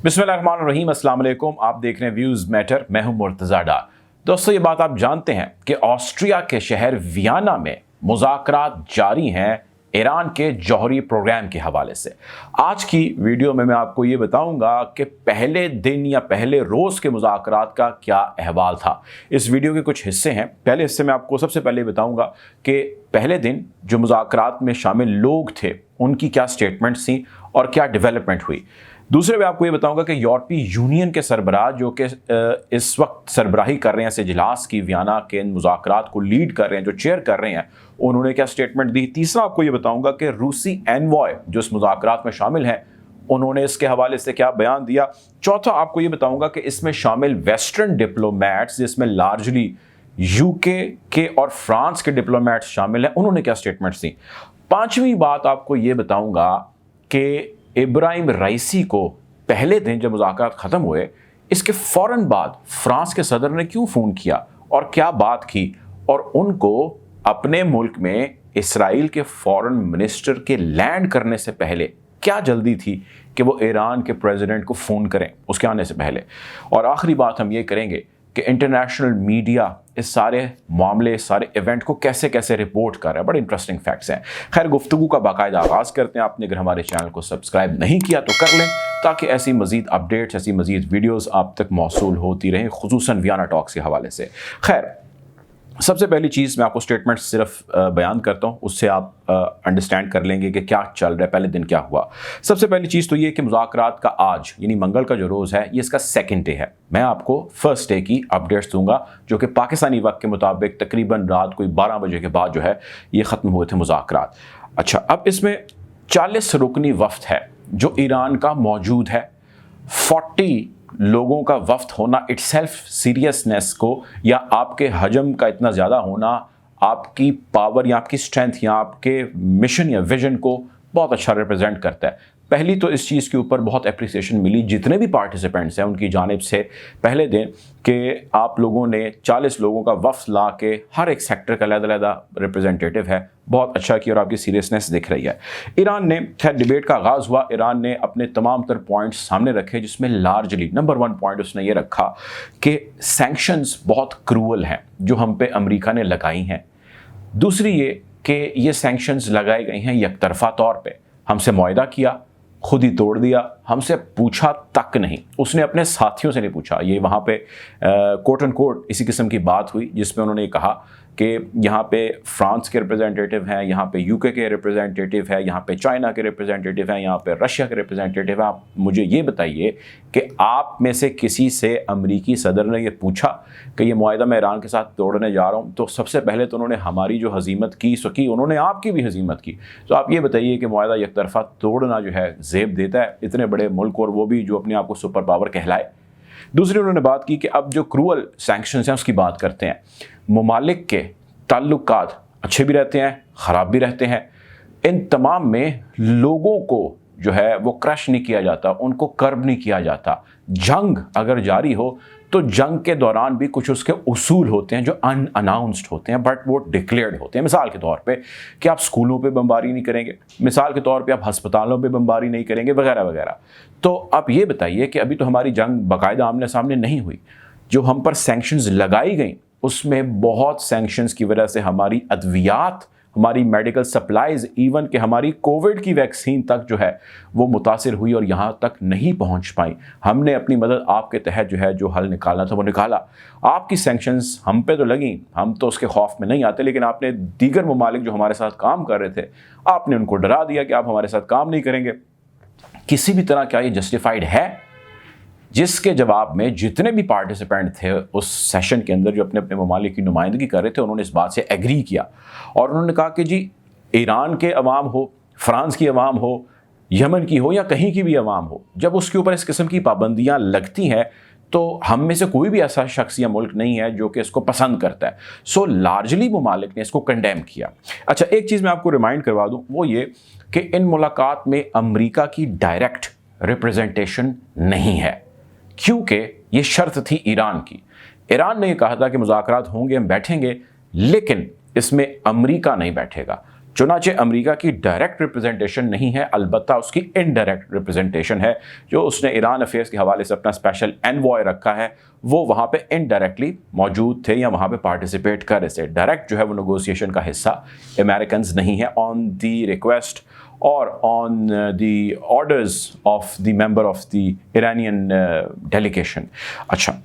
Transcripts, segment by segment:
बिस्मिल्लाहिर्रहमानिर्रहीम, अस्सलाम वालेकुम। आप देख रहे हैं व्यूज़ मैटर, मैं हूं मुर्तज़ा डार। दोस्तों, ये बात आप जानते हैं कि ऑस्ट्रिया के शहर वियना में मुज़ाकरात जारी हैं ईरान के जौहरी प्रोग्राम के हवाले से। आज की वीडियो में मैं आपको ये बताऊंगा कि पहले दिन या पहले रोज़ के मुज़ाकरात का क्या अहवाल था। इस वीडियो के कुछ हिस्से हैं। पहले हिस्से में आपको सबसे पहले बताऊंगा कि पहले दिन जो मुज़ाकरात में शामिल लोग थे उनकी क्या स्टेटमेंट्स थी और क्या डेवलपमेंट हुई। दूसरे में आपको ये बताऊंगा कि यूरोपीय यूनियन के सरबराह जो कि इस वक्त सरबराही कर रहे हैं इस इजलास की, वियना के इन मुज़ाकरात को लीड कर रहे हैं, जो चेयर कर रहे हैं, उन्होंने क्या स्टेटमेंट दी। तीसरा आपको ये बताऊंगा कि रूसी एनवॉय जो इस मुज़ाकरात में शामिल हैं उन्होंने इसके हवाले से क्या बयान दिया। चौथा आपको ये बताऊंगा कि इसमें शामिल वेस्टर्न डिप्लोमेट्स, जिसमें लार्जली यूके के और फ्रांस के डिप्लोमेट्स शामिल हैं, उन्होंने क्या स्टेटमेंट्स दी। पांचवी बात आपको ये बताऊंगा कि इब्राहिम राइसी को पहले दिन जब मुज़ाकरात ख़त्म हुए इसके फ़ौरन बाद फ्रांस के सदर ने क्यों फ़ोन किया और क्या बात की, और उनको अपने मुल्क में इसराइल के फॉरेन मिनिस्टर के लैंड करने से पहले क्या जल्दी थी कि वो ईरान के प्रेसिडेंट को फ़ोन करें उसके आने से पहले। और आखिरी बात हम ये करेंगे कि इंटरनेशनल मीडिया इस सारे मामले, इस सारे इवेंट को कैसे कैसे रिपोर्ट कर रहा है। बड़े इंटरेस्टिंग फैक्ट्स हैं। खैर, गुफ्तगू का बाकायदा आगाज़ करते हैं। आपने अगर हमारे चैनल को सब्सक्राइब नहीं किया तो कर लें, ताकि ऐसी मज़ीद अपडेट्स, ऐसी मज़ीद वीडियोज़ आप तक मौसूल होती रहें, खुसूसन वियना टॉक्स के हवाले से। खैर, सबसे पहली चीज़ मैं आपको स्टेटमेंट सिर्फ बयान करता हूँ, उससे आप अंडरस्टैंड कर लेंगे कि क्या चल रहा है, पहले दिन क्या हुआ। सबसे पहली चीज़ तो ये कि मुज़ाकरात का आज यानी मंगल का जो रोज़ है ये इसका सेकंड डे है। मैं आपको फर्स्ट डे की अपडेट्स दूंगा जो कि पाकिस्तानी वक्त के मुताबिक तकरीबन रात कोई 12 बजे के बाद जो है ये ख़त्म हुए थे मुज़ाकरात। अच्छा, अब इसमें 40 रुकनी वफ़द है जो ईरान का मौजूद है। 40 लोगों का वफ्त होना इटसेल्फ सीरियसनेस को या आपके हजम का इतना ज़्यादा होना आपकी पावर या आपकी स्ट्रेंथ या आपके मिशन या विजन को बहुत अच्छा रिप्रेजेंट करता है। पहली तो इस चीज़ के ऊपर बहुत एप्रिसिएशन मिली जितने भी पार्टिसिपेंट्स हैं उनकी जानिब से पहले दिन कि आप लोगों ने 40 लोगों का वफ्द ला के हर एक सेक्टर का अलग-अलग रिप्रेजेंटेटिव है, बहुत अच्छा किया और आपकी सीरियसनेस दिख रही है। ईरान ने, खैर डिबेट का आगाज़ हुआ, ईरान ने अपने तमाम तर पॉइंट्स सामने रखे जिसमें लार्जली नंबर 1 पॉइंट उसने ये रखा कि सैंक्शंस बहुत क्रूअल हैं जो हम पे अमेरिका ने लगाई हैं। दूसरी ये कि ये सैंक्शंस लगाए गए हैं यकतरफा तौर पे, हमसे मुआहदा किया, खुद ही तोड़ दिया, हमसे पूछा तक नहीं, उसने अपने साथियों से नहीं पूछा। ये वहाँ पे कोट एंड कोट इसी किस्म की बात हुई जिसमें उन्होंने कहा कि यहाँ पे फ्रांस के रिप्रेजेंटेटिव हैं, यहाँ पे यूके के रिप्रेजेंटेटिव हैं, यहाँ पे चाइना के रिप्रेजेंटेटिव हैं, यहाँ पे रशिया के रिप्रेजेंटेटिव हैं। आप मुझे ये बताइए कि आप में से किसी से अमरीकी सदर ने ये पूछा कि ये मुआहदा मैं ईरान के साथ तोड़ने जा रहा हूँ, तो सबसे पहले तो उन्होंने हमारी जो हजीमत की सो की, उन्होंने आपकी भी हजीमत की। तो आप ये बताइए कि मुआहदा एक तरफा तोड़ना जो है ज़ेब देता है इतने बड़े मुल्क, और वो भी जो अपने आप को सुपर पावर कहलाए। दूसरी उन्होंने बात की कि अब जो क्रूअल सैंक्शंस हैं उसकी बात करते हैं। ममालिक के ताल्लुकात अच्छे भी रहते हैं, ख़राब भी रहते हैं। इन तमाम में लोगों को जो है वो क्रश नहीं किया जाता, उनको कर्ब नहीं किया जाता। जंग अगर जारी हो तो जंग के दौरान भी कुछ उसके उसूल होते हैं जो अनअनाउंस्ड होते हैं बट वो डिक्लेयर्ड होते हैं। मिसाल के तौर पे कि आप स्कूलों पे बमबारी नहीं करेंगे, मिसाल के तौर पे आप हस्पतालों पे बमबारी नहीं करेंगे, वगैरह वगैरह। तो आप ये बताइए कि अभी तो हमारी जंग बाकायदा आमने सामने नहीं हुई, जो हम पर सैंक्शंस लगाई गई उसमें बहुत सैंक्शंस की वजह से हमारी अद्वियात, हमारी मेडिकल सप्लाईज, इवन कि हमारी कोविड की वैक्सीन तक जो है वो मुतासिर हुई और यहाँ तक नहीं पहुँच पाई। हमने अपनी मदद आपके तहत जो है जो हल निकालना था वो निकाला। आपकी सैंक्शंस हम पे तो लगी, हम तो उसके खौफ में नहीं आते, लेकिन आपने दीगर ममालिक जो हमारे साथ काम कर रहे थे आपने उनको डरा दिया कि आप हमारे साथ काम नहीं करेंगे। किसी भी तरह क्या ये जस्टिफाइड है? जिसके जवाब में जितने भी पार्टिसिपेंट थे उस सेशन के अंदर जो अपने अपने ममालिक की नुमाइंदगी कर रहे थे उन्होंने इस बात से एग्री किया और उन्होंने कहा कि जी ईरान के अवाम हो, फ्रांस की अवाम हो, यमन की हो या कहीं की भी अवाम हो, जब उसके ऊपर इस किस्म की पाबंदियां लगती हैं तो हम में से कोई भी ऐसा शख्स या मुल्क नहीं है जो कि इसको पसंद करता है। सो लार्जली ममालिक ने इसको कंडेम किया। अच्छा, एक चीज़ मैं आपको रिमाइंड करवा दूँ, वो ये कि इन मुलाकात में अमरीका की डायरेक्ट रिप्रेजेंटेशन नहीं है, क्योंकि ये शर्त थी ईरान की। ईरान ने कहा था कि मुज़ाकरात होंगे, हम बैठेंगे, लेकिन इसमें अमेरिका नहीं बैठेगा। चुनाचे अमेरिका की डायरेक्ट रिप्रेजेंटेशन नहीं है, अलबत्ता उसकी इनडायरेक्ट रिप्रेजेंटेशन है। जो उसने ईरान अफेयर्स के हवाले से अपना स्पेशल एनवॉय रखा है, वो वहाँ पे इनडायरेक्टली मौजूद थे या वहाँ पे पार्टिसिपेट कर रहे थे। डायरेक्ट जो है वो नेगोशिएशन का हिस्सा अमेरिकन्स नहीं है, ऑन दी रिक्वेस्ट और on the orders of the member of the Iranian delegation. अच्छा,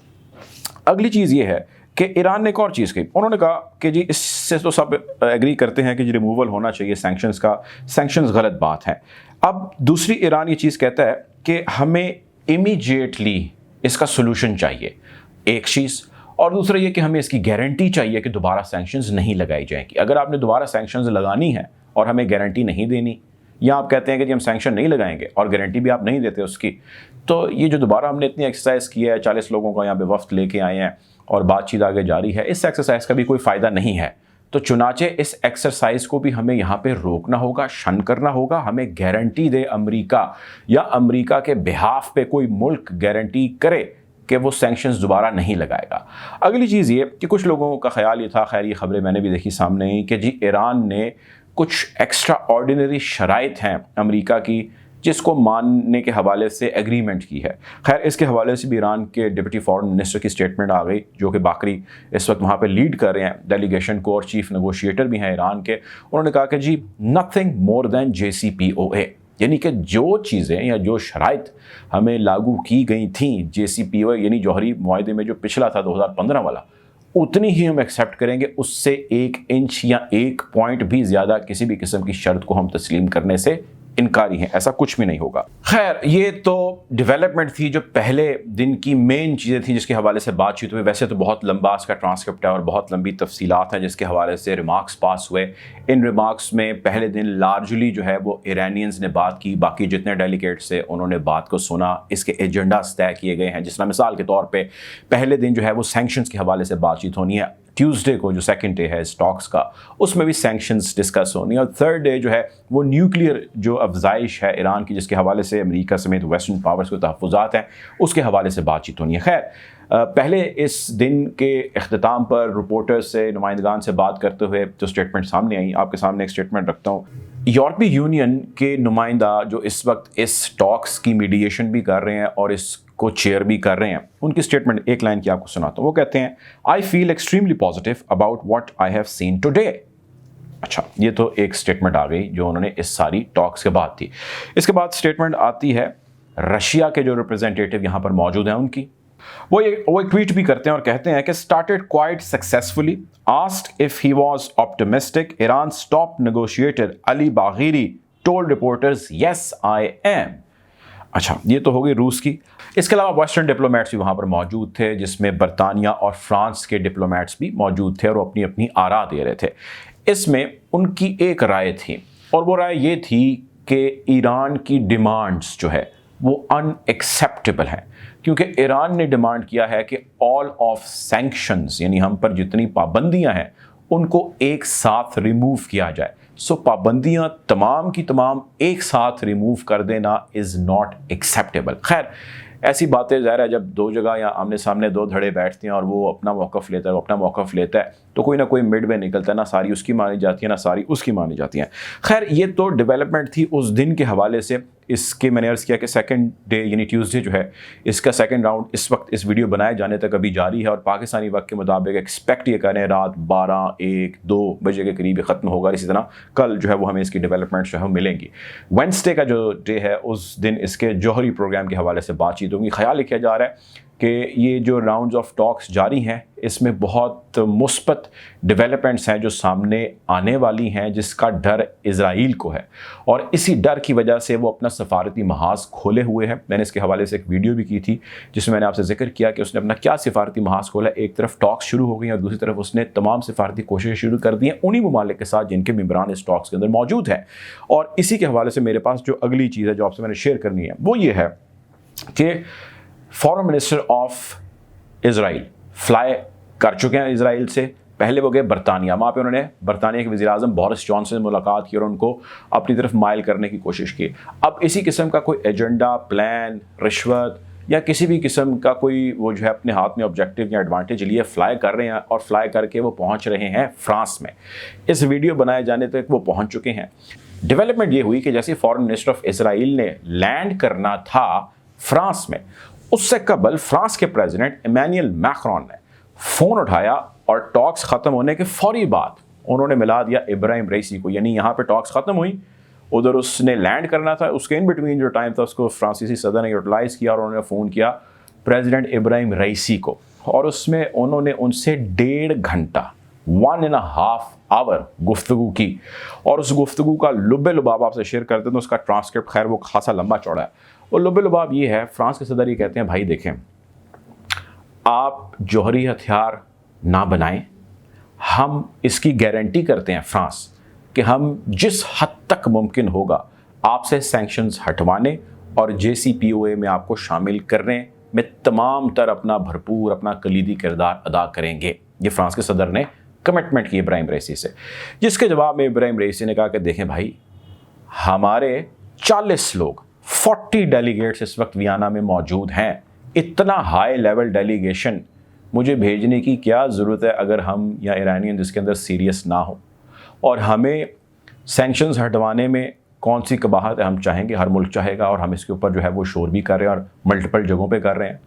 अगली चीज़ ये है कि ईरान ने एक और चीज़ कही। उन्होंने कहा कि जी इससे तो सब एग्री करते हैं कि जी रिमूवल होना चाहिए सैंक्शंस का, सैंक्शंस गलत बात है। अब दूसरी ईरान ये चीज़ कहता है कि हमें इमीडिएटली इसका सोल्यूशन चाहिए, एक चीज़, और दूसरा ये कि हमें इसकी गारंटी चाहिए कि दोबारा सैंक्शंस नहीं लगाई जाएंगी। अगर आपने दोबारा सैंक्शंस लगानी है और हमें गारंटी नहीं देनी, या आप कहते हैं कि जी हम सैंक्शन नहीं लगाएंगे और गारंटी भी आप नहीं देते उसकी, तो ये जो दोबारा हमने इतनी एक्सरसाइज की है, 40 लोगों का यहाँ पे वफ्द लेके आए हैं और बातचीत आगे जारी है, इस एक्सरसाइज का भी कोई फ़ायदा नहीं है। तो चुनाचे इस एक्सरसाइज को भी हमें यहाँ पे रोकना होगा, शन करना होगा। हमें गारंटी दे अमेरिका, या अमेरिका के बिहाफ पे कोई मुल्क गारंटी करे कि वो सैंक्शंस दोबारा नहीं लगाएगा। अगली चीज़ ये कि कुछ लोगों का ख्याल ये था, खैर ये खबरें मैंने भी देखी सामने ही, कि जी ईरान ने कुछ एक्स्ट्रा ऑर्डिनरी शराइत हैं अमेरिका की जिसको मानने के हवाले से एग्रीमेंट की है। खैर इसके हवाले से भी ईरान के डिप्टी फॉरेन मिनिस्टर की स्टेटमेंट आ गई, जो कि बाकरी इस वक्त वहाँ पे लीड कर रहे हैं डेलीगेशन को और चीफ नेगोशिएटर भी हैं ईरान के। उन्होंने कहा कि जी नथिंग मोर देन JCPOA, यानी कि जो चीज़ें या जो शराइत हमें लागू की गई थी JCPOA यानी जौहरी मुआहदे में जो पिछला था 2015 वाला, उतनी ही हम एक्सेप्ट करेंगे। उससे 1 इंच या 1 पॉइंट भी ज़्यादा किसी भी किस्म की शर्त को हम तस्लीम करने से इनकारी हैं, ऐसा कुछ भी नहीं होगा। खैर ये तो डेवलपमेंट थी जो पहले दिन की मेन चीज़ें थी जिसके हवाले से बातचीत हुई। वैसे तो बहुत लंबा इसका ट्रांसक्रिप्ट है और बहुत लंबी तफसीलात हैं जिसके हवाले से रिमार्क्स पास हुए। इन रिमार्क्स में पहले दिन लार्जली जो है वो ईरानियंस ने बात की, बाकी जितने डेलीगेट्स थे उन्होंने बात को सुना, इसके एजेंडास तय किए गए हैं। जिस तरह मिसाल के तौर पर पहले दिन जो है वो सैंक्शंस के हवाले से बातचीत होनी है, ट्यूसडे को जो सेकंड डे है स्टॉक्स का उसमें भी सैंक्शंस डिस्कस होनी है, और थर्ड डे जो है वो न्यूक्लियर जो अफजाइश है ईरान की जिसके हवाले से अमेरिका समेत वेस्टर्न पावर्स को तहफ़्फ़ुज़ात हैं उसके हवाले से बातचीत होनी है। खैर पहले इस दिन के अख्ताम पर रिपोर्टर्स से, नुमाइंदगान से बात करते हुए जो स्टेटमेंट सामने आई, आपके सामने एक स्टेटमेंट रखता हूँ। यूरोपीय यूनियन के नुमाइंदा जो इस वक्त इस टॉक्स की मीडिएशन भी कर रहे हैं और इसको चेयर भी कर रहे हैं, उनकी स्टेटमेंट एक लाइन की आपको सुनाता हूँ। वो कहते हैं, I feel extremely positive about what I have seen today. अच्छा, ये तो एक स्टेटमेंट आ गई जो उन्होंने इस सारी टॉक्स के बाद थी। इसके बाद स्टेटमेंट आती है रशिया के जो रिप्रेजेंटेटिव यहाँ पर मौजूद हैं उनकी। वो एक ट्वीट भी करते हैं और कहते हैं कि started quite successfully, asked if he was optimistic, Iran stop negotiated, Ali Bagheri told reporters yes I am. अच्छा, ये तो हो गई रूस की। इसके अलावा वेस्टर्न डिप्लोमेट्स भी वहाँ पर मौजूद थे जिसमें बरतानिया और फ्रांस के डिप्लोमेट्स भी मौजूद थे और वो अपनी अपनी आरा दे रहे थे। इसमें उनकी एक राय थी और वो राय ये थी कि ईरान की डिमांड्स जो है वो अनएक्सेप्टेबल हैं, क्योंकि ईरान ने डिमांड किया है कि ऑल ऑफ सैंक्शंस यानी हम पर जितनी पाबंदियां हैं उनको एक साथ रिमूव किया जाए। सो पाबंदियां तमाम की तमाम एक साथ रिमूव कर देना इज़ नॉट एक्सेप्टेबल। खैर ऐसी बातें ज़ाहिर है जब दो जगह या आमने सामने दो धड़े बैठते हैं और वो अपना मौक़िफ़ लेता है, वो अपना मौक़िफ़ लेता है, तो कोई ना कोई मिड वे निकलता है, ना सारी उसकी मानी जाती है ना सारी उसकी मानी जाती हैं। खैर ये तो डेवलपमेंट थी उस दिन के हवाले से। इसके मैंने अर्ज़ किया कि सेकंड डे यानी ट्यूसडे जो है इसका सेकंड राउंड इस वक्त इस वीडियो बनाए जाने तक अभी जारी है और पाकिस्तानी वक्त के मुताबिक एक्सपेक्ट ये करें रात 12, 1, 2 बजे के करीब ख़त्म होगा। इसी तरह कल जो है वो हमें इसकी डेवलपमेंट जो है मिलेंगी। वेडनेसडे का जो डे है उस दिन इसके जौहरी प्रोग्राम के हवाले से बातचीत होगी। ख्याल किया जा रहा है कि ये जो राउंड्स ऑफ टॉक्स जारी हैं इसमें बहुत मुस्बत डेवलपमेंट्स हैं जो सामने आने वाली हैं, जिसका डर इज़राइल को है और इसी डर की वजह से वो अपना सफारती महाज खोले हुए हैं। मैंने इसके हवाले से एक वीडियो भी की थी जिसमें मैंने आपसे जिक्र किया कि उसने अपना क्या सफारती महाज खोला। एक तरफ टॉक्स शुरू हो गई और दूसरी तरफ उसने तमाम सफारती कोशिशें शुरू कर दी हैं उन्हीं ममालिक के साथ जिनके मेंबरान इस टॉक्स के अंदर मौजूद हैं। और इसी के हवाले से मेरे पास जो अगली चीज़ है जो आपसे मैंने शेयर करनी है वो ये है कि foreign minister of Israel fly कर चुके हैं इज़राइल से। पहले वो गए बरतानिया, वहाँ पे उन्होंने बरतानिया के वज़ीर-ए-आज़म बोरिस जॉनसन से मुलाकात की और उनको अपनी तरफ माइल करने की कोशिश की। अब इसी किस्म का कोई एजेंडा, प्लान, रिश्वत یا کسی بھی قسم کا کوئی وہ جو ہے اپنے ہاتھ میں آبجیکٹیو یا ایڈوانٹیج لیے فلائی کر رہے ہیں اور فلائی کر کے وہ پہنچ رہے ہیں فرانس میں. اس ویڈیو بنائے جانے تک وہ پہنچ چکے ہیں. ڈیولپمنٹ یہ ہوئی کہ جیسے فارن منسٹر آف اسرائیل نے لینڈ کرنا تھا فرانس میں، اس سے قبل فرانس کے پریزیڈنٹ ایمینوئل میکرون نے فون اٹھایا اور ٹاکس ختم ہونے کے فوری بعد انہوں نے ملا دیا ابراہیم رئیسی کو. یعنی یہاں پہ ٹاکس ختم ہوئی، ادھر اس نے لینڈ کرنا تھا، اس کے ان بٹوین جو ٹائم تھا اس کو فرانسیسی صدر نے یوٹیلائز کیا اور انہوں نے فون کیا پریزیڈنٹ ابراہیم رئیسی کو، اور اس میں انہوں نے ان سے 1.5 گھنٹہ 1.5 آور گفتگو کی. اور اس گفتگو کا لب لباب آپ سے شیئر کرتے ہیں، تو اس کا ٹرانسکرپٹ خیر وہ خاصا لمبا چوڑا ہے. اور لب لباب یہ ہے، فرانس کے صدر یہ کہتے ہیں بھائی دیکھیں آپ جوہری ہتھیار نہ بنائیں، ہم اس کی گارنٹی کرتے ہیں فرانس کہ ہم جس حد تک ممکن ہوگا آپ سے سینکشنز ہٹوانے اور JCPOA میں آپ کو شامل کرنے میں تمام تر اپنا بھرپور اپنا کلیدی کردار ادا کریں گے. یہ فرانس کے صدر نے کمٹمنٹ کی ابراہیم رئیسی سے، جس کے جواب میں ابراہیم رئیسی نے کہا کہ دیکھیں بھائی ہمارے 40 لوگ 40 ڈیلیگیٹس اس وقت ویانا میں موجود ہیں. اتنا ہائی لیول ڈیلیگیشن مجھے بھیجنے کی کیا ضرورت ہے اگر ہم یا ایرانین جس کے اندر سیریس نہ ہو، اور ہمیں سینکشنز ہٹوانے میں کون سی قباحت ہے، ہم چاہیں گے، ہر ملک چاہے گا، اور ہم اس کے اوپر جو ہے وہ شور بھی کر رہے ہیں اور ملٹیپل جگہوں پہ کر رہے ہیں.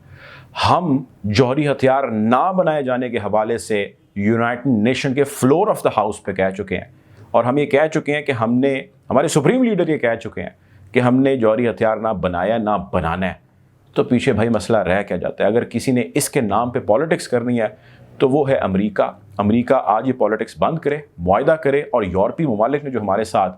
ہم جوہری ہتھیار نہ بنائے جانے کے حوالے سے یونائٹڈ نیشن کے فلور آف دا ہاؤس پہ کہہ چکے ہیں، اور ہم یہ کہہ چکے ہیں کہ ہم نے، ہمارے سپریم لیڈر یہ کہہ چکے ہیں کہ ہم نے جوہری ہتھیار نہ بنایا نہ بنانا ہے. تو پیچھے بھائی مسئلہ رہ کیا جاتا ہے؟ اگر کسی نے اس کے نام پہ پالیٹکس کرنی ہے تو وہ ہے امریکہ. امریکہ آج یہ پالیٹکس بند کرے، معاہدہ کرے، اور یورپی ممالک نے جو ہمارے ساتھ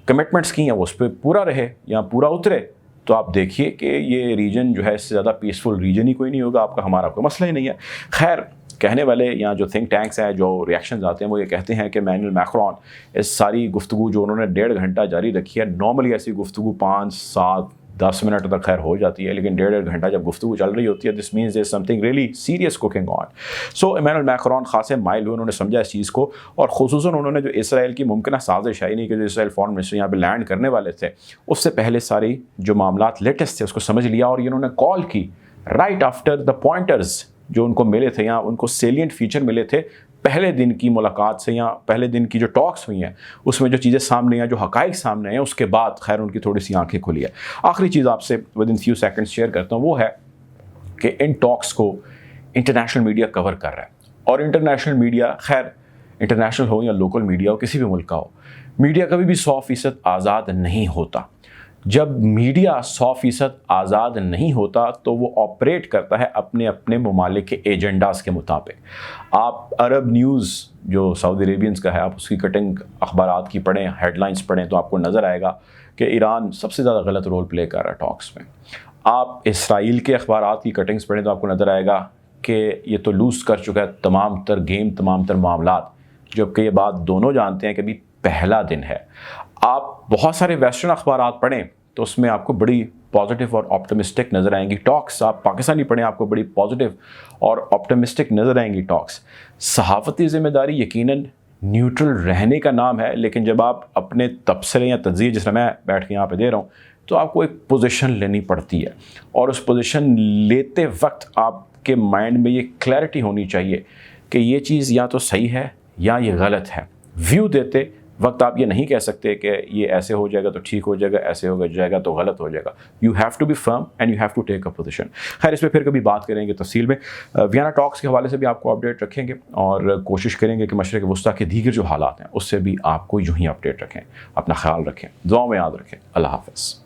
کمٹمنٹس کی ہیں وہ اس پہ پورا رہے یا پورا اترے. تو آپ دیکھیے کہ یہ ریجن جو ہے اس سے زیادہ پیسفل ریجن ہی کوئی نہیں ہوگا آپ کا، ہمارا کوئی مسئلہ ہی نہیں ہے. خیر کہنے والے یا جو تھنک ٹینکس ہیں جو ریئیکشنز آتے ہیں وہ یہ کہتے ہیں کہ ایمینوئل میکرون اس ساری گفتگو جو انہوں نے 1.5 گھنٹہ جاری رکھی ہے، نارملی ایسی گفتگو 5 7 10 منٹ تک خیر ہو جاتی ہے، لیکن 1.5 گھنٹہ جب گفتگو چل رہی ہوتی ہے this means there something really serious cooking on. So Emmanuel Macron خاصے مائل ہوئے، انہوں نے سمجھا اس چیز کو، اور خصوصاً انہوں نے جو اسرائیل کی ممکنہ سازش ہے، نہیں کہ جو اسرائیل فارن منسٹر یہاں پہ لینڈ کرنے والے تھے اس سے پہلے ساری جو معاملات لیٹسٹ تھے اس کو سمجھ لیا، اور یہ انہوں نے کال کی رائٹ آفٹر دا پوائنٹرز جو ان کو ملے تھے یا ان کو سیلینٹ فیچر ملے تھے پہلے دن کی ملاقات سے یا پہلے دن کی جو ٹاکس ہوئی ہیں اس میں جو چیزیں سامنے ہیں، جو حقائق سامنے ہیں، اس کے بعد خیر ان کی تھوڑی سی آنکھیں کھلی ہے. آخری چیز آپ سے ودن فیو سیکنڈز شیئر کرتا ہوں، وہ ہے کہ ان ٹاکس کو انٹرنیشنل میڈیا کور کر رہا ہے، اور انٹرنیشنل میڈیا خیر انٹرنیشنل ہو یا لوکل میڈیا ہو، کسی بھی ملک کا ہو، میڈیا کبھی بھی 100% آزاد نہیں ہوتا. جب میڈیا 100% آزاد نہیں ہوتا تو وہ آپریٹ کرتا ہے اپنے اپنے ممالک کے ایجنڈاز کے مطابق. آپ عرب نیوز جو سعودی عربینز کا ہے، آپ اس کی کٹنگ اخبارات کی پڑھیں، ہیڈ لائنز پڑھیں تو آپ کو نظر آئے گا کہ ایران سب سے زیادہ غلط رول پلے کر رہا ہے ٹاکس میں. آپ اسرائیل کے اخبارات کی کٹنگز پڑھیں تو آپ کو نظر آئے گا کہ یہ تو لوز کر چکا ہے تمام تر گیم، تمام تر معاملات، جبکہ یہ بات دونوں جانتے ہیں کہ ابھی پہلا دن ہے. آپ بہت سارے ویسٹرن اخبارات پڑھیں تو اس میں آپ کو بڑی پازیٹیو اور آپٹمسٹک نظر آئیں گی ٹاکس. آپ پاکستانی پڑھیں آپ کو بڑی پازیٹیو اور آپٹمسٹک نظر آئیں گی ٹاکس. صحافتی ذمہ داری یقیناً نیوٹرل رہنے کا نام ہے، لیکن جب آپ اپنے تبصرے یا تجزیے جس طرح میں بیٹھ کے یہاں پہ دے رہا ہوں تو آپ کو ایک پوزیشن لینی پڑتی ہے، اور اس پوزیشن لیتے وقت آپ کے مائنڈ میں یہ کلیئرٹی ہونی چاہیے کہ یہ چیز یا تو صحیح ہے یا یہ غلط ہے. ویو دیتے وقت آپ یہ نہیں کہہ سکتے کہ یہ ایسے ہو جائے گا تو ٹھیک ہو جائے گا، ایسے ہو جائے گا تو غلط ہو جائے گا. You have to be firm and you have to take a position. خیر اس پہ پھر کبھی بات کریں گے تفصیل میں. ویانا ٹاکس کے حوالے سے بھی آپ کو اپڈیٹ رکھیں گے، اور کوشش کریں گے کہ مشرق وسطیٰ کے دیگر جو حالات ہیں اس سے بھی آپ کو یوں ہی اپڈیٹ رکھیں. اپنا خیال رکھیں، دعاؤں میں یاد رکھیں. اللہ حافظ.